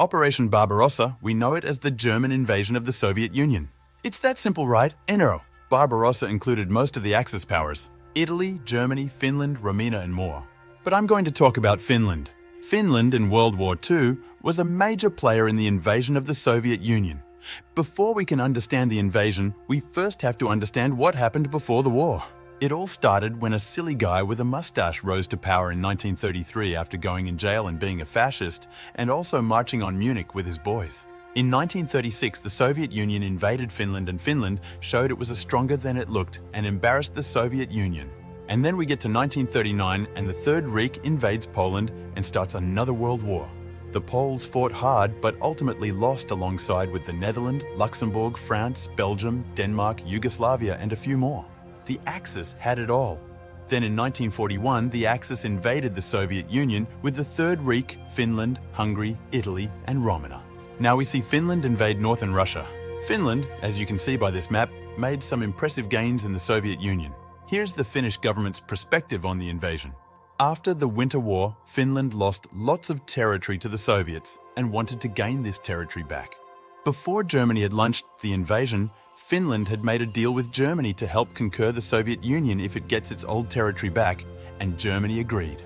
Operation Barbarossa, we know it as the German invasion of the Soviet Union. It's that simple, right? Enero. Barbarossa included most of the Axis powers: Italy, Germany, Finland, Romania, and more. But I'm going to talk about Finland. Finland in World War II was a major player in the invasion of the Soviet Union. Before we can understand the invasion, we first have to understand what happened before the war. It all started when a silly guy with a mustache rose to power in 1933 after going in jail and being a fascist, and also marching on Munich with his boys. In 1936, the Soviet Union invaded Finland, and Finland showed it was stronger than it looked and embarrassed the Soviet Union. And then we get to 1939 and the Third Reich invades Poland and starts another world war. The Poles fought hard but ultimately lost alongside with the Netherlands, Luxembourg, France, Belgium, Denmark, Yugoslavia, and a few more. The Axis had it all. Then in 1941, the Axis invaded the Soviet Union with the Third Reich, Finland, Hungary, Italy, and Romania. Now we see Finland invade northern Russia. Finland, as you can see by this map, made some impressive gains in the Soviet Union. Here's the Finnish government's perspective on the invasion. After the Winter War, Finland lost lots of territory to the Soviets and wanted to gain this territory back. Before Germany had launched the invasion, Finland had made a deal with Germany to help conquer the Soviet Union if it gets its old territory back, and Germany agreed.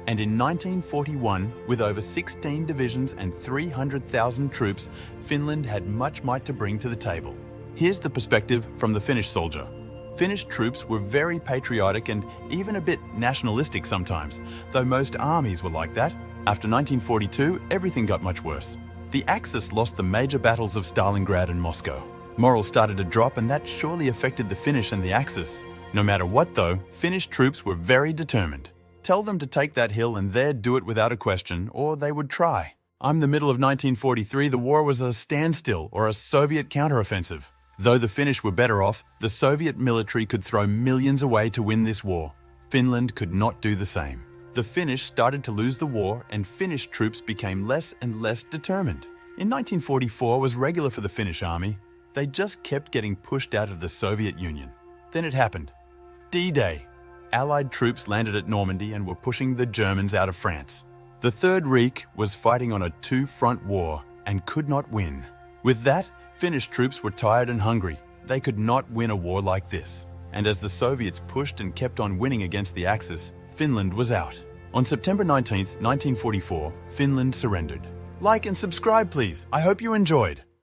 And in 1941, with over 16 divisions and 300,000 troops, Finland had much might to bring to the table. Here's the perspective from the Finnish soldier. Finnish troops were very patriotic and even a bit nationalistic sometimes, though most armies were like that. After 1942, everything got much worse. The Axis lost the major battles of Stalingrad and Moscow. Morale started to drop, and that surely affected the Finnish and the Axis. No matter what though, Finnish troops were very determined. Tell them to take that hill and they'd do it without a question, or they would try. In the middle of 1943, the war was a standstill or a Soviet counteroffensive. Though the Finnish were better off, the Soviet military could throw millions away to win this war. Finland could not do the same. The Finnish started to lose the war, and Finnish troops became less and less determined. In 1944 was regular for the Finnish army. They just kept getting pushed out of the Soviet Union. Then it happened. D-Day. Allied troops landed at Normandy and were pushing the Germans out of France. The Third Reich was fighting on a two-front war and could not win. With that, Finnish troops were tired and hungry. They could not win a war like this. And as the Soviets pushed and kept on winning against the Axis, Finland was out. On September 19, 1944, Finland surrendered. Like and subscribe, please. I hope you enjoyed.